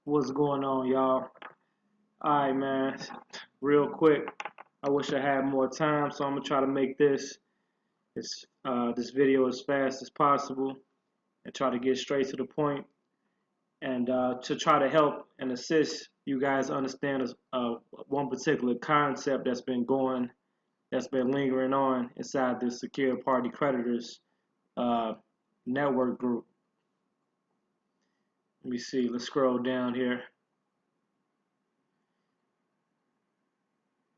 What's going on, y'all? Alright, man. Real quick, I wish I had more time, so I'm gonna try to make this video as fast as possible and try to get straight to the point, and to try to help and assist you guys understand one particular concept that's been lingering on inside the secured party creditors uh, network group. Let me see. Let's scroll down here.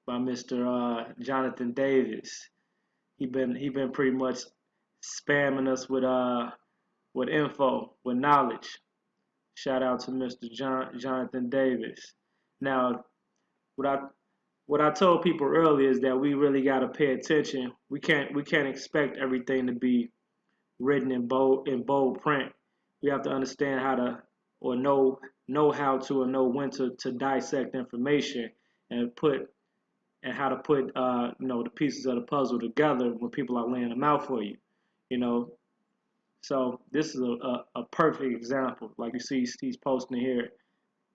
By Mr. Jonathan Davis. He been pretty much spamming us with info, with knowledge. Shout out to Mr. Jonathan Davis. Now, what I what I told people earlier is that we really got to pay attention. We can't expect everything to be written in bold print. We have to understand how to or know how to or know when to dissect information and how to put the pieces of the puzzle together when people are laying them out for you. You know, so this is a perfect example. Like you see, he's posting here.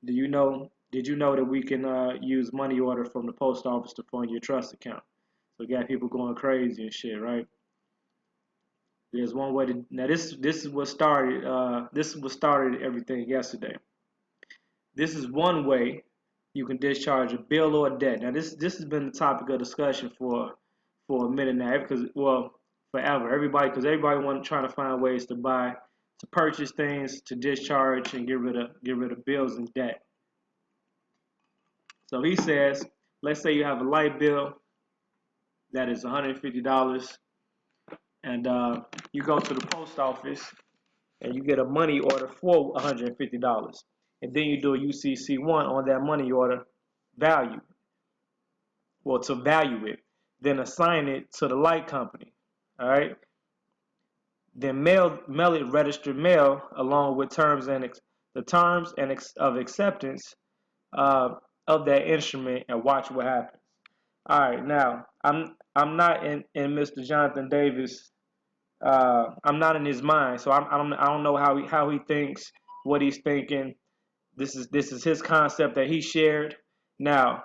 Did you know that we can use money order from the post office to fund your trust account? So you got people going crazy and shit, right? There's one way to now. This is what started. This is what started everything yesterday. This is one way you can discharge a bill or a debt. Now this has been the topic of discussion for a minute now, because forever. Because everybody want trying to find ways to purchase things, to discharge and get rid of bills and debt. So he says, let's say you have a light bill that is $150, and you go to the post office and you get a money order for $150, and then you do a UCC1 on that money order value, to value it, then assign it to the light company. All right. Then mail it registered mail along with the terms of acceptance of that instrument, and watch what happens. All right. Now I'm not in Mr. Jonathan Davis. I'm not in his mind, so I don't know how he thinks, what he's thinking. This is his concept that he shared. Now,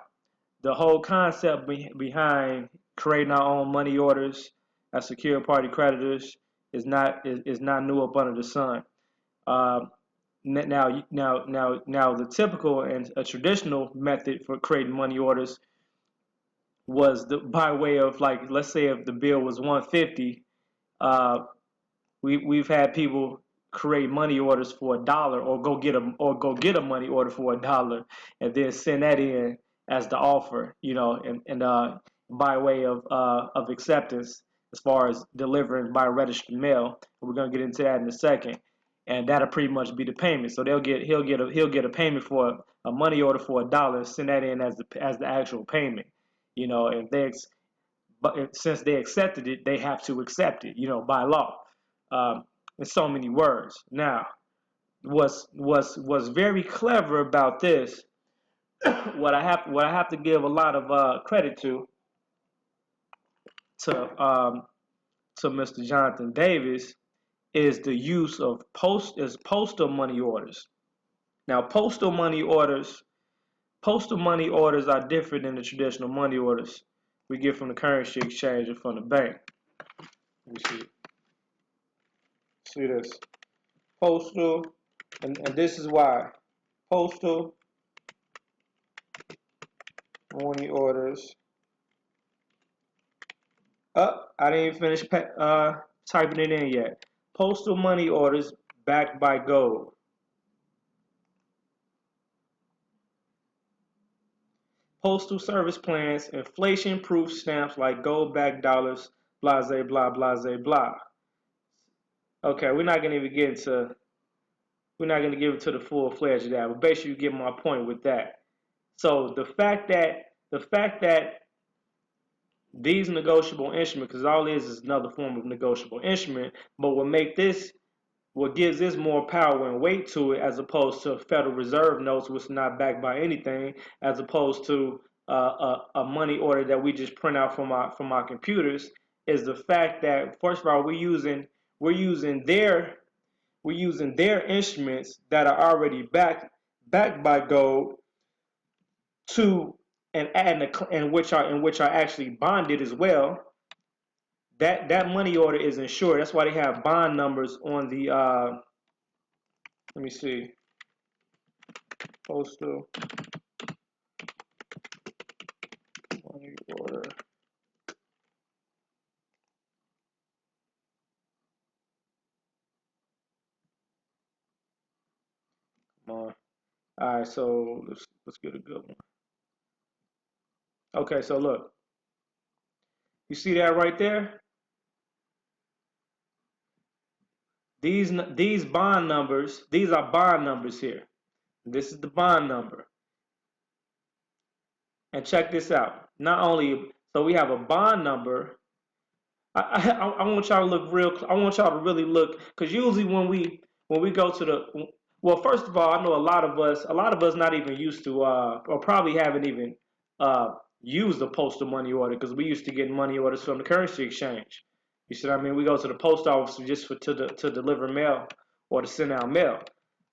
the whole concept behind creating our own money orders as secure party creditors is not new up under the sun. Now, the typical and a traditional method for creating money orders was by way of, like, let's say if the bill was 150, we've had people create money orders for $1, or go get a money order for $1, and then send that in as the offer, and by way of acceptance, as far as delivering by registered mail. We're gonna get into that in a second, and that'll pretty much be the payment. So he'll get a payment for a money order for $1, and send that in as the actual payment, but since they accepted it, they have to accept it, by law. In so many words. Now, what's very clever about this, what I have to give a lot of credit to Mr. Jonathan Davis, is the use of postal money orders. Now, postal money orders are different than the traditional money orders we get from the currency exchange or from the bank. Let me see. See this. Postal, and this is why. Postal money orders. I didn't even finish typing it in yet. Postal money orders backed by gold. Postal service plans, inflation-proof stamps like gold-backed dollars, blase, blah, blase, blah. Okay, we're not gonna give it to the full-fledged of that, but basically you get my point with that. So the fact that these negotiable instruments, because all it is another form of negotiable instrument, but what gives this more power and weight to it, as opposed to Federal Reserve notes, which are not backed by anything, as opposed to a money order that we just print out from our computers, is the fact that, first of all, we're using their instruments that are already backed backed by gold to and which are actually bonded as well. That money order is insured. That's why they have bond numbers on the. Let me see. Postal money order. Come on. All right, so let's get a good one. Okay, so look, you see that right there? These bond numbers, these are bond numbers here. This is the bond number. And check this out. Not only so we have a bond number. I want y'all to look real. I want y'all to really look because usually when we go to the well, first of all, I know a lot of us not even used to or probably haven't even uh, used the postal money order because we used to get money orders from the currency exchange. You see what I mean? We go to the post office just to deliver mail or to send out mail.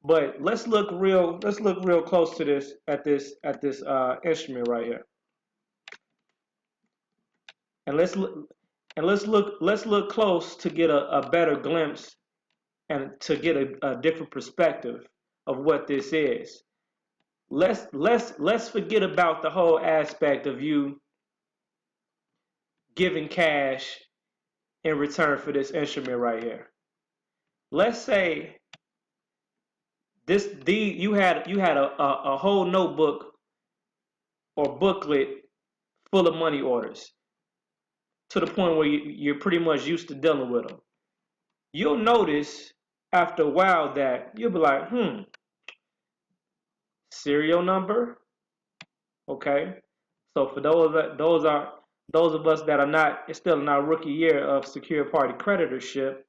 But let's look real close to this at this instrument right here, and let's look close to get a better glimpse and to get a different perspective of what this is. Let's forget about the whole aspect of you giving cash in return for this instrument right here. Let's say you had a whole notebook or booklet full of money orders to the point where you're pretty much used to dealing with them. You'll notice after a while that you'll be like, serial number, okay. So for those of us that are not still in our rookie year of secure party creditorship,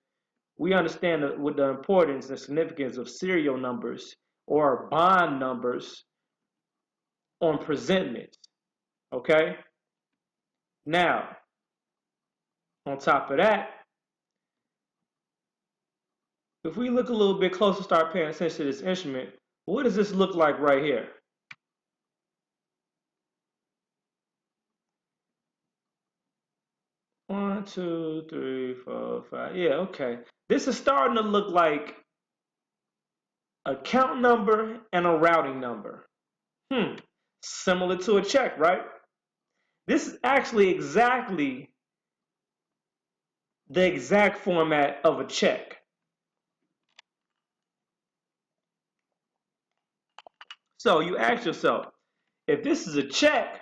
we understand with the importance and significance of serial numbers or bond numbers on presentments. Okay. Now, on top of that, if we look a little bit closer, start paying attention to this instrument, what does this look like right here? One, two, three, four, five. Yeah, okay. This is starting to look like a count number and a routing number. Similar to a check, right? This is actually exactly the exact format of a check. So you ask yourself, if this is a check,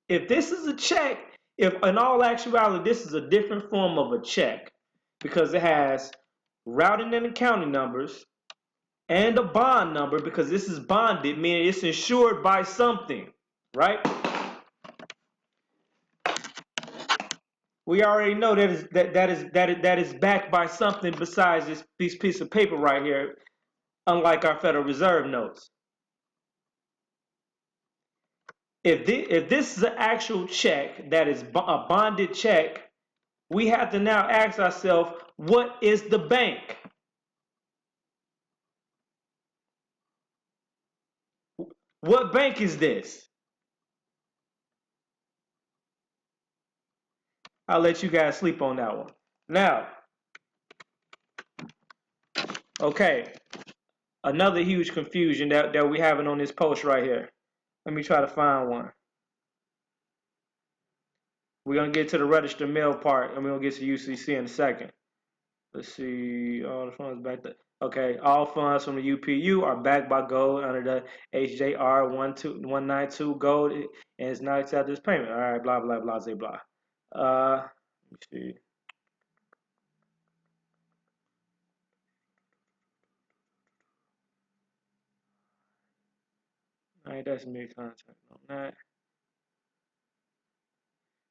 if this is a check, if in all actuality this is a different form of a check because it has routing and accounting numbers and a bond number because this is bonded, meaning it's insured by something, right? We already know that is backed by something besides this piece of paper right here, unlike our Federal Reserve notes. If this is an actual check that is a bonded check, we have to now ask ourselves, what is the bank? What bank is this? I'll let you guys sleep on that one. Now, okay, another huge confusion that we having on this post right here. Let me try to find one. We're going to get to the registered mail part, and we're going to get to UCC in a second. Let's see, all the funds back there. Okay, all funds from the UPU are backed by gold under the HJR 192 gold, and it's not accepted as payment. All right, blah, blah, blah, blah, blah. Let me see. All right, that's me contact on that.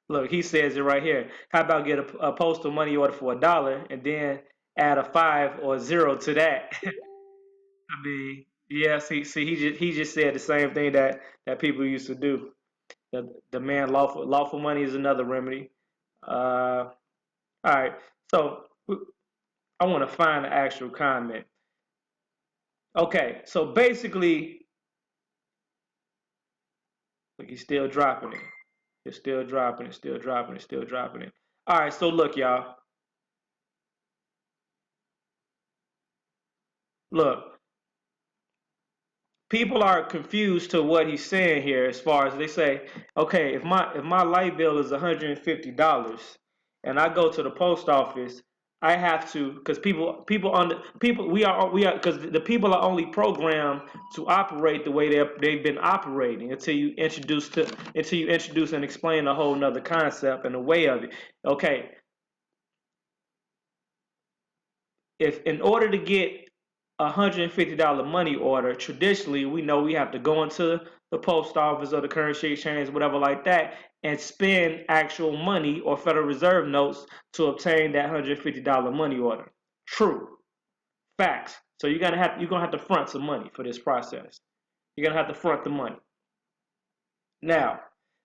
Look, he says it right here. How about get a postal money order for $1 and then add a 5 or a 0 to that? I mean, yeah. See, he just said the same thing that people used to do. The man lawful money is another remedy. All right, so I want to find the actual comment. Okay, so basically, look, he's still dropping it. It's still dropping it, still dropping it, still dropping it. All right, so look, y'all. Look, people are confused to what he's saying here as far as they say, okay, if my light bill is $150 and I go to the post office, I have to, because people we are because the people are only programmed to operate the way they've been operating until you introduce and explain a whole nother concept and the way of it. Okay, if in order to get $150 money order, traditionally we know we have to go into the post office or the currency exchange, whatever like that, and spend actual money or Federal Reserve notes to obtain that $150 money order. True. Facts. So you're gonna have to front some money for this process. You're gonna have to front the money. Now,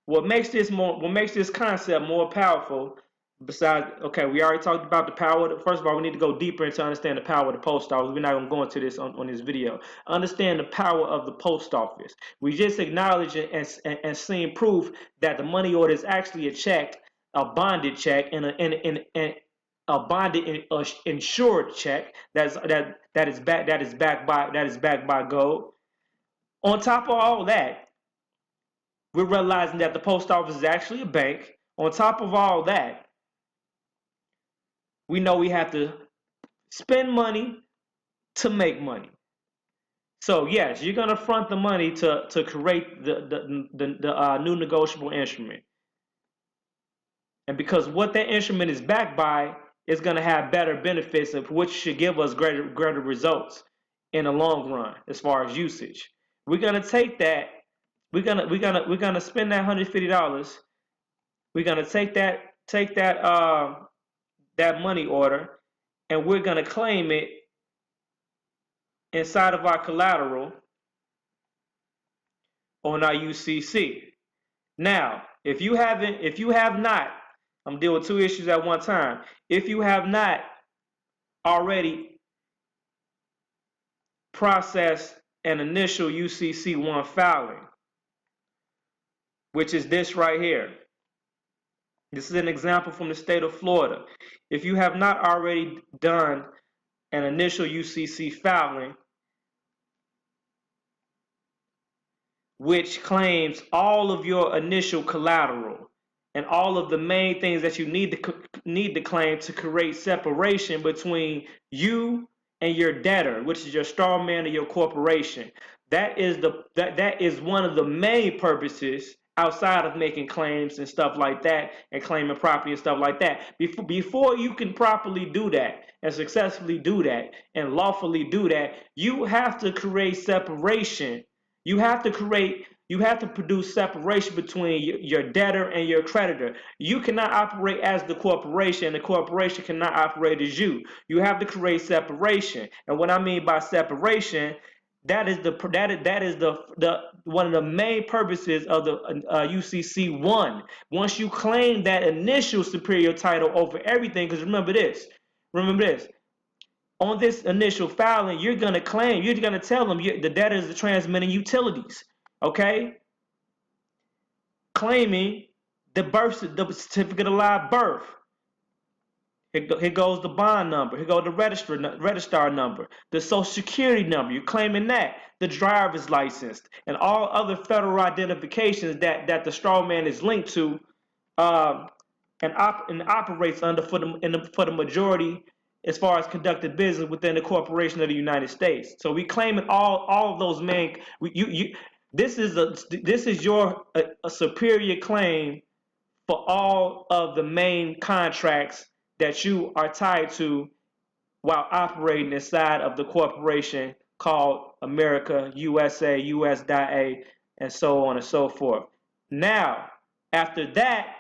what makes this concept more powerful, besides, okay, we already talked about the power. First of all, we need to go deeper into understand the power of the post office. We're not going to go into this on this video. Understand the power of the post office. We just acknowledged and seen proof that the money order is actually a check, a bonded check, and a bonded insured check that is backed by gold. On top of all that, we're realizing that the post office is actually a bank. On top of all that, we know we have to spend money to make money. So yes, you're gonna front the money to create the new negotiable instrument, and because what that instrument is backed by is gonna have better benefits, of which should give us greater results in the long run as far as usage. We're gonna take that. We're gonna spend that $150. We're gonna take that money order, and we're gonna claim it inside of our collateral on our UCC. Now, if you have not, I'm dealing with two issues at one time. If you have not already processed an initial UCC1 filing, which is this right here. This is an example from the state of Florida. If you have not already done an initial UCC filing, which claims all of your initial collateral and all of the main things that you need to claim to create separation between you and your debtor, which is your straw man or your corporation. That is one of the main purposes outside of making claims and stuff like that and claiming property and stuff like that. Before you can properly do that and successfully do that and lawfully do that, you have to create separation. You have to produce separation between your debtor and your creditor. You cannot operate as the corporation, and the corporation cannot operate as you. You have to create separation. And what I mean by separation, that is the one of the main purposes of the UCC1. Once you claim that initial superior title over everything, because remember this. On this initial filing, you're going to tell them the debtor is the transmitting utilities, okay? Claiming the certificate of live birth. Here goes the bond number. Here goes the registrar number. The social security number. You're claiming that. The driver's license. And all other federal identifications that the straw man is linked to and operates under for the majority as far as conducted business within the corporation of the United States. So we claim it all of those main. This is your a superior claim for all of the main contracts that you are tied to while operating inside of the corporation called America, USA, US.A, and so on and so forth. Now, after that,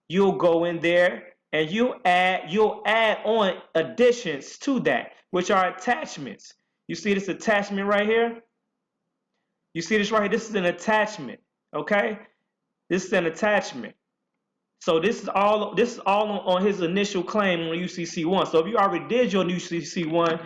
you'll go in there and you'll add on additions to that, which are attachments. You see this attachment right here? You see this right here? This is an attachment, okay? This is an attachment. So this is all on his initial claim on UCC1. So if you already did your UCC1,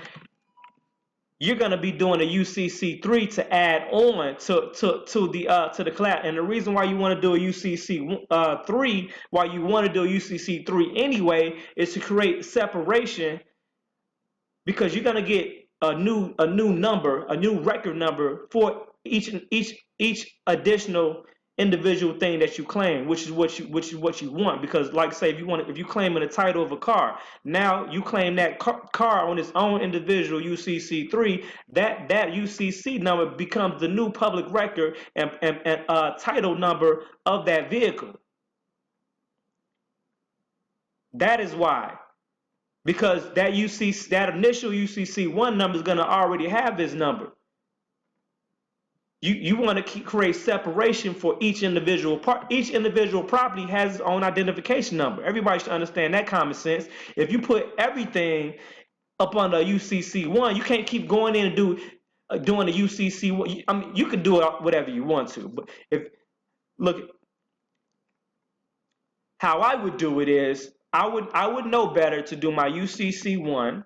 you're going to be doing a UCC3 to add on to the class. And the reason why you want to do a UCC3, why you want to do a UCC3 anyway, is to create separation, because you're going to get a new number, a new record number for each additional individual thing that you claim, which is what you want. Because, like, say, if you claim in the title of a car, now you claim that car on its own individual UCC3, that UCC number becomes the new public record and title number of that vehicle. That is why. Because that initial UCC1 number is going to already have this number. You want to create separation for each individual part. Each individual property has its own identification number. Everybody should understand that common sense. If you put everything up on the UCC1, you can't keep going in and doing the UCC1. I mean, you can do it whatever you want to, but look, how I would do it is I would know better to do my UCC1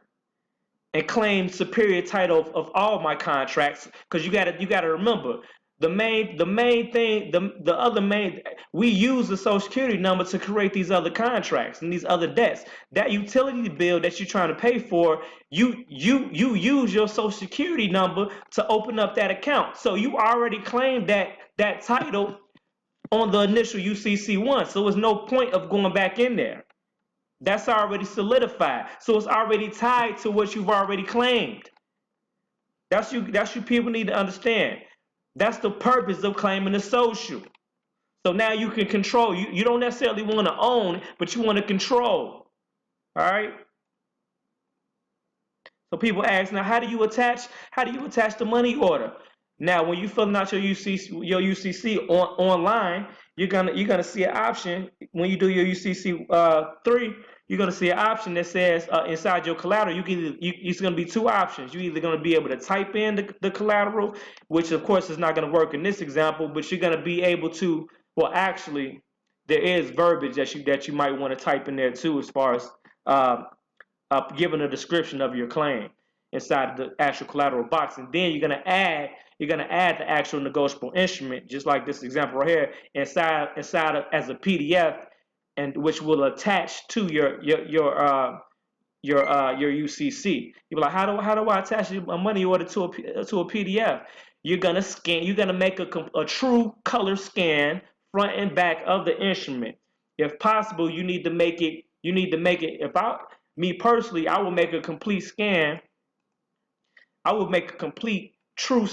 and claim superior title of all my contracts, because you gotta remember the main thing, we use the social security number to create these other contracts and these other debts. That utility bill that you're trying to pay for, you use your social security number to open up that account. So you already claimed that title on the initial UCC1. So there's no point of going back in there. That's already solidified. So it's already tied to what you've already claimed. That's you people need to understand. That's the purpose of claiming the social. So now you can control. You don't necessarily want to own, but you want to control. All right? So people ask, now how do you attach the money order? Now when you filling out your UCC online, you're gonna see an option. When you do your UCC3, you're gonna see an option that says inside your collateral, it's gonna be two options. You're either gonna be able to type in the collateral, which of course is not gonna work in this example, but you're gonna be able to. Well, actually, there is verbiage that you might want to type in there too, as far as giving a description of your claim inside the actual collateral box, and then you're gonna add the actual negotiable instrument, just like this example right here, inside as a PDF, and which will attach to your UCC. You're like, how do I attach a money order to a PDF? You're gonna make a true color scan front and back of the instrument. If possible, you need to make it. Me personally, I will make a complete scan. I would make a complete true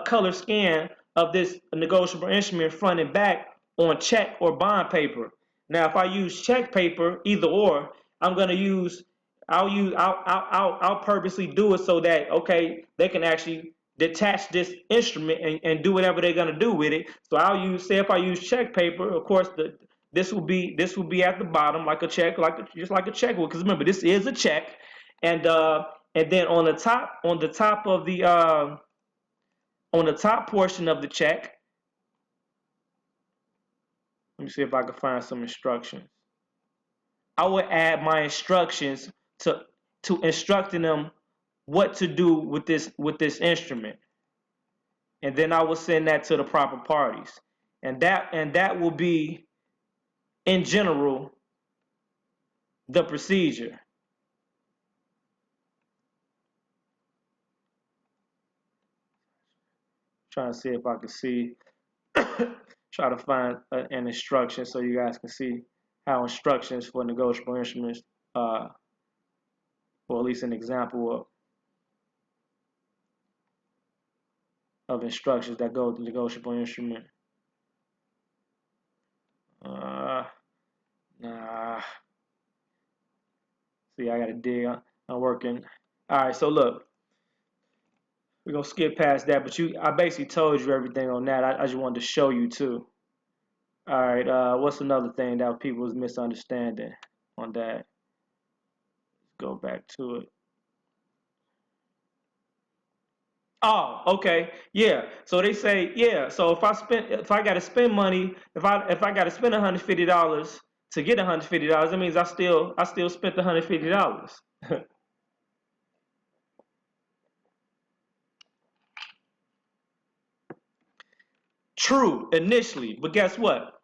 color scan of this negotiable instrument front and back on check or bond paper. Now, if I use check paper, either or, I'll purposely do it so that, okay, they can actually detach this instrument and do whatever they're gonna do with it. So say if I use check paper, of course this will be at the bottom like a check, just like a checkbook. Because remember, this is a check, and then on the top portion of the check, let me see if I can find some instructions. I would add my instructions to instructing them what to do with this instrument, and then I will send that to the proper parties, and that will be, in general, the procedure. Trying to see if I can see, try to find an instruction so you guys can see how instructions for negotiable instruments, or at least an example of instructions that go with the negotiable instrument. Nah. See, I gotta dig. I'm working. All right, so look, we're gonna skip past that, but I basically told you everything on that. I just wanted to show you too. All right, what's another thing that people was misunderstanding on that? Let's go back to it. Oh, okay, yeah. So they say, yeah. So if I gotta spend money, if I gotta spend $150 to get $150, that means I still spent $150. True, initially, but guess what?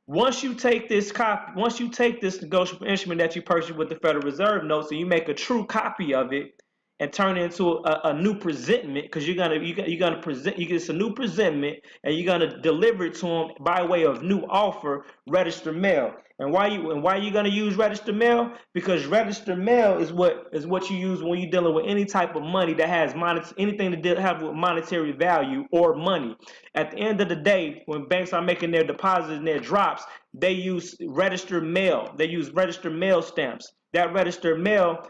Once you take this negotiable instrument that you purchased with the Federal Reserve notes, and you make a true copy of it and turn it into a new presentment, because you're gonna present, you get a new presentment, and you're gonna deliver it to them by way of new offer, registered mail. And why you gonna use registered mail? Because registered mail is what you use when you're dealing with any type of money that has anything to have with monetary value or money. At the end of the day, when banks are making their deposits and their drops, they use registered mail. They use registered mail stamps. That registered mail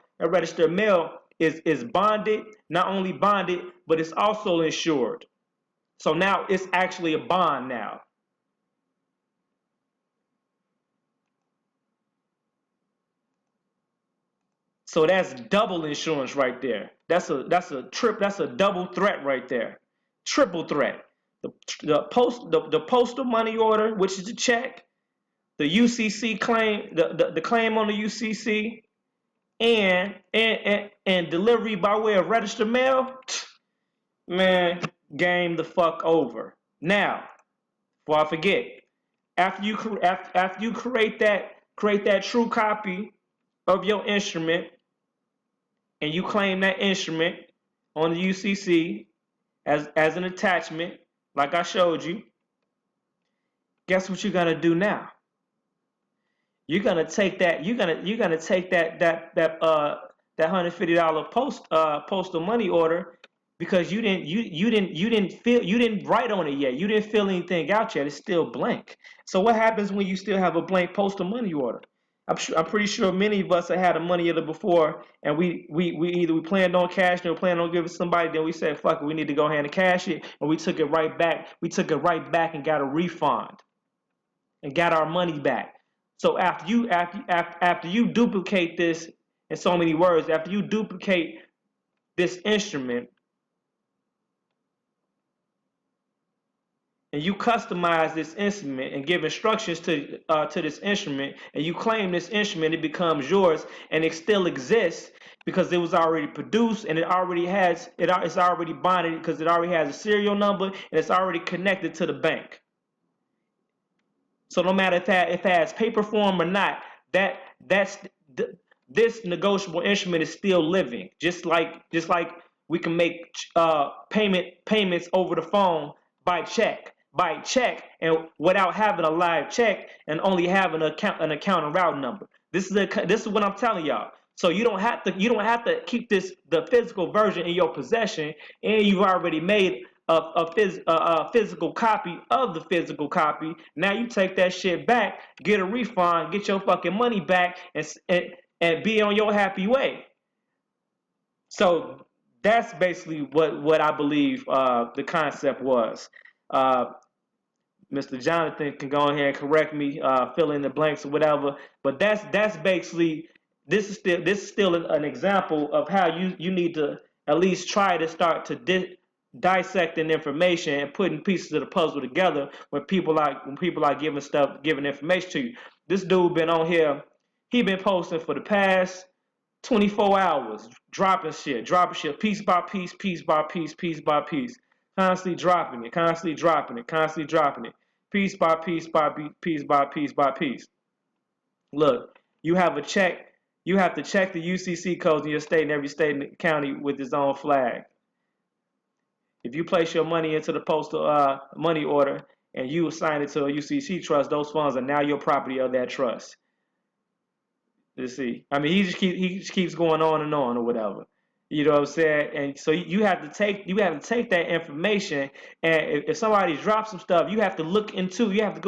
is bonded, not only bonded, but it's also insured. So now it's actually a bond now. So that's double insurance right there. That's a double threat right there. Triple threat. The postal money order, which is a check, the UCC claim, the claim on the UCC, and delivery by way of registered mail, man, game the fuck over. Now, before I forget, after you create that true copy of your instrument, and you claim that instrument on the UCC as an attachment, like I showed you, guess what you're gonna do now? You're gonna take that. You're gonna take that $150 postal money order, because you didn't write on it yet. You didn't fill anything out yet. It's still blank. So what happens when you still have a blank postal money order? I'm pretty sure many of us have had a money order before, and we planned on cashing it, or planned on giving somebody. Then we said, "Fuck it, we need to go ahead and cash it," and we took it right back. We took it right back and got a refund and got our money back. So after you duplicate this, in so many words, after you duplicate this instrument, and you customize this instrument and give instructions to this instrument, and you claim this instrument, it becomes yours, and it still exists because it was already produced, and it's already bonded, because it already has a serial number, and it's already connected to the bank. So no matter if it has paper form or not, that's this negotiable instrument is still living. Just like we can make payments over the phone by check, and without having a live check, and only having an account and route number. This is what I'm telling y'all. So you don't have to keep the physical version in your possession, and you've already made a physical copy of the physical copy. Now you take that shit back, get a refund, get your fucking money back, and be on your happy way. So that's basically what I believe the concept was. Uh, Mr. Jonathan can go ahead and correct me, fill in the blanks or whatever. But that's basically, this is still an example of how you need to at least try to start to dissecting information and putting pieces of the puzzle together when people are giving information to you. This dude been on here. He been posting for the past 24 hours, dropping shit, piece by piece, piece by piece, piece by piece, constantly dropping it, constantly dropping it, constantly dropping it, piece by piece by piece by piece by piece. Look, you have a check. You have to check the UCC codes in your state, and every state and county with its own flag. If you place your money into the postal money order, and you assign it to a UCC trust, those funds are now your property of that trust. You see, I mean, he just keeps going on and on or whatever. You know what I'm saying? And so you have to take that information, and if somebody drops some stuff, you have to go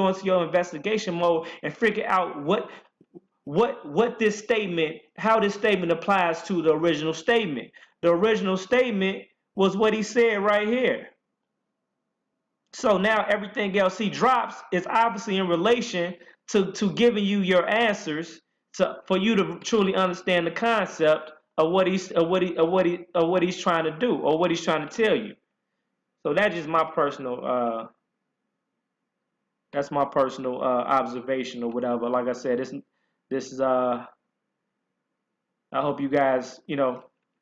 into your investigation mode and figure out what this statement, how this statement applies to the original statement. The original statement was what he said right here. So now everything else he drops is obviously in relation to giving you your answers, for you to truly understand the concept of what he's trying to do, or what he's trying to tell you. So that's my personal observation or whatever. Like I said, this is I hope you guys,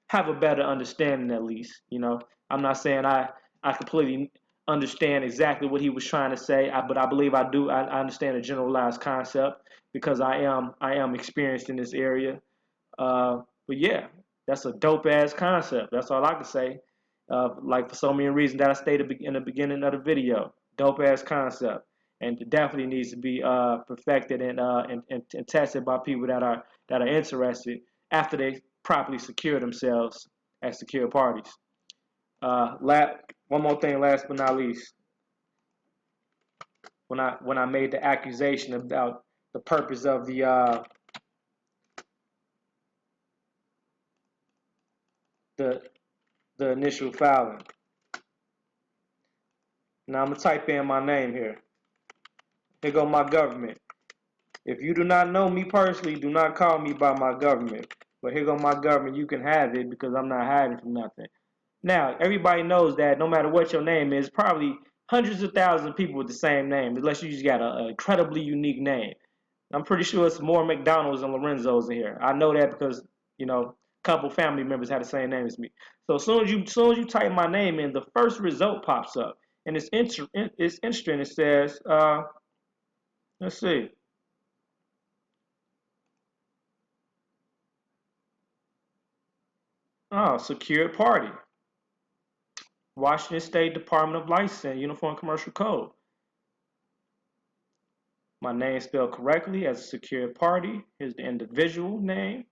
have a better understanding at least. I'm not saying I completely understand exactly what he was trying to say, but I believe I do. I understand a generalized concept because I am experienced in this area. But yeah, that's a dope ass concept. That's all I can say. Like for so many reasons that I stated in the beginning of the video, dope ass concept, and it definitely needs to be perfected and tested by people that are interested after they properly secure themselves as secure parties. One more thing, last but not least, when I made the accusation about the purpose of the the initial filing. Now I'm gonna type in my name here. Here go my government. If you do not know me personally, do not call me by my government. But here go my government. You can have it because I'm not hiding from nothing. Now, everybody knows that no matter what your name is, probably hundreds of thousands of people with the same name, unless you just got an incredibly unique name. I'm pretty sure it's more McDonald's and Lorenzo's in here. I know that because, a couple family members had the same name as me. So as soon as you type my name in, the first result pops up. And it's interesting. It says, let's see. Oh, secured party. Washington State Department of Licensing, Uniform Commercial Code. My name spelled correctly as a secured party. Here's the individual name.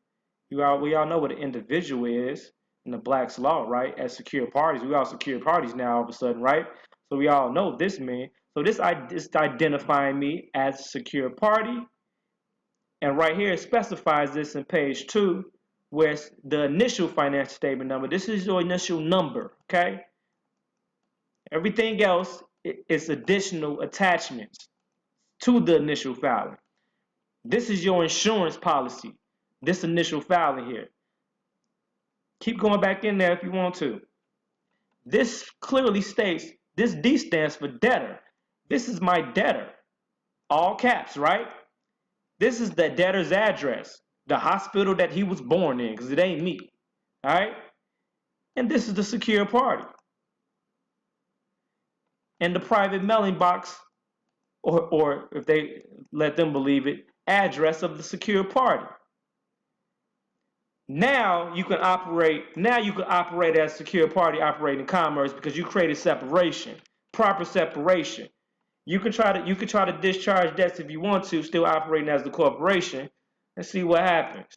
We all know what an individual is in the Black's law, right? As secure parties, we all secure parties now all of a sudden, right? So we all know what this means. So this identifying me as a secure party, and right here it specifies this in page 2, where it's the initial financial statement number. This is your initial number, okay? Everything else is additional attachments to the initial filing. This is your insurance policy, this initial filing here. Keep going back in there if you want to. This clearly states, this D stands for debtor. This is my debtor. All caps, right? This is the debtor's address, the hospital that he was born in, because it ain't me. All right? And this is the secure party. And the private mailing box, or if they let them believe it, address of the secure party. Now you can operate as a secure party operating commerce because you created separation, proper separation. You can try to discharge debts if you want to, still operating as the corporation, and see what happens.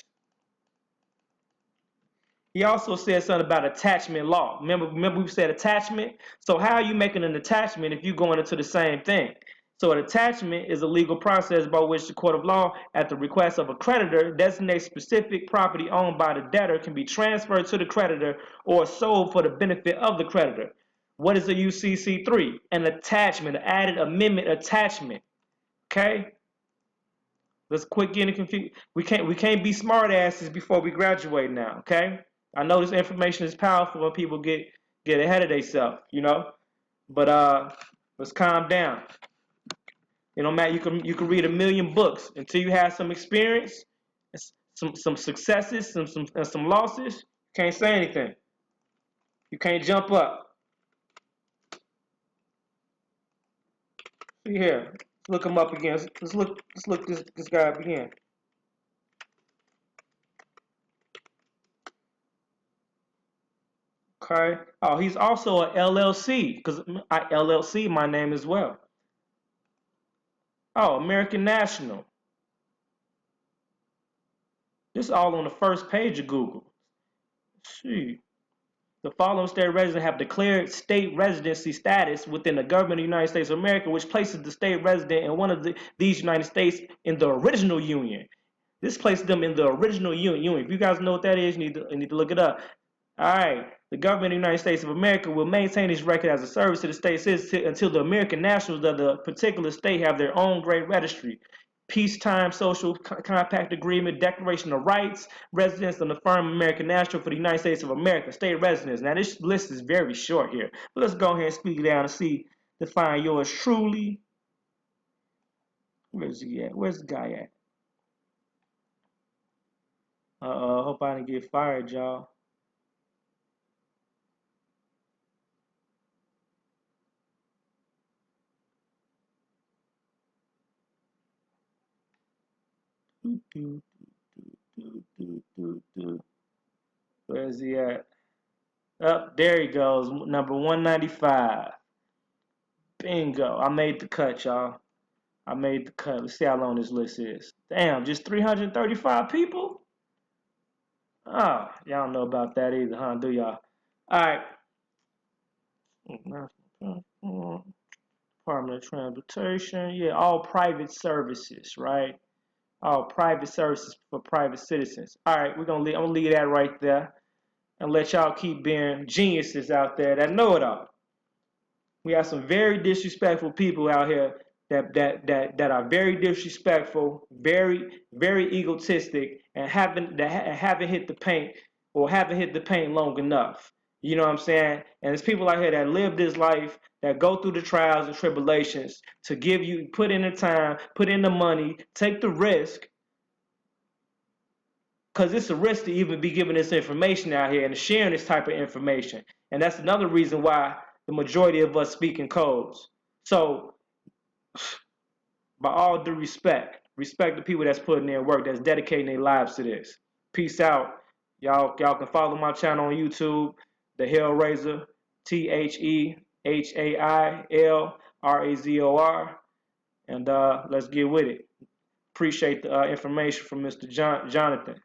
He also said something about attachment law. Remember we said attachment? So how are you making an attachment if you're going into the same thing? So an attachment is a legal process by which the court of law, at the request of a creditor, designates specific property owned by the debtor can be transferred to the creditor or sold for the benefit of the creditor. What is a UCC3? An attachment, an added amendment attachment. Okay? Let's quit getting confused. We can't be smart asses before we graduate now, okay? I know this information is powerful when people get ahead of themselves, But let's calm down. Matt, you can read a million books until you have some experience, some successes, some losses. You can't say anything. You can't jump up. See here. Let's look him up again. Let's look this guy up again. Okay. Oh, he's also a LLC because I LLC my name as well. Oh, American National. This is all on the first page of Google. Let's see. The following state residents have declared state residency status within the government of the United States of America, which places the state resident in one of these United States in the original union. This places them in the original union. If you guys know what that is, you need to look it up. All right. The government of the United States of America will maintain its record as a service to the state until the American nationals of the particular state have their own great registry. Peacetime social compact agreement, declaration of rights, residence on the firm American national for the United States of America, state residence. Now this list is very short here, but let's go ahead and speak it down and see, define yours truly. Where's he at? Where's the guy at? Hope I didn't get fired, y'all. Where is he at? Up there he goes, number 195. Bingo. I made the cut, y'all. I made the cut. Let's see how long this list is. Damn, just 335 people? Oh, y'all don't know about that either, huh? Do y'all? Alright. Department of Transportation. Yeah, all private services, right? All private services for private citizens. Alright, I'm gonna leave that right there and let y'all keep being geniuses out there that know it all. We have some very disrespectful people out here that are very disrespectful, very egotistic, and haven't hit the paint or haven't hit the paint long enough. You know what I'm saying? And there's people out here that live this life, that go through the trials and tribulations to give you, put in the time, put in the money, take the risk, because it's a risk to even be giving this information out here and sharing this type of information. And that's another reason why the majority of us speak in codes. So, by all due respect, respect the people that's putting in work, that's dedicating their lives to this. Peace out. Y'all can follow my channel on YouTube, The Hellraiser, TheHailrazor. And let's get with it. Appreciate the information from Mr. Jonathan.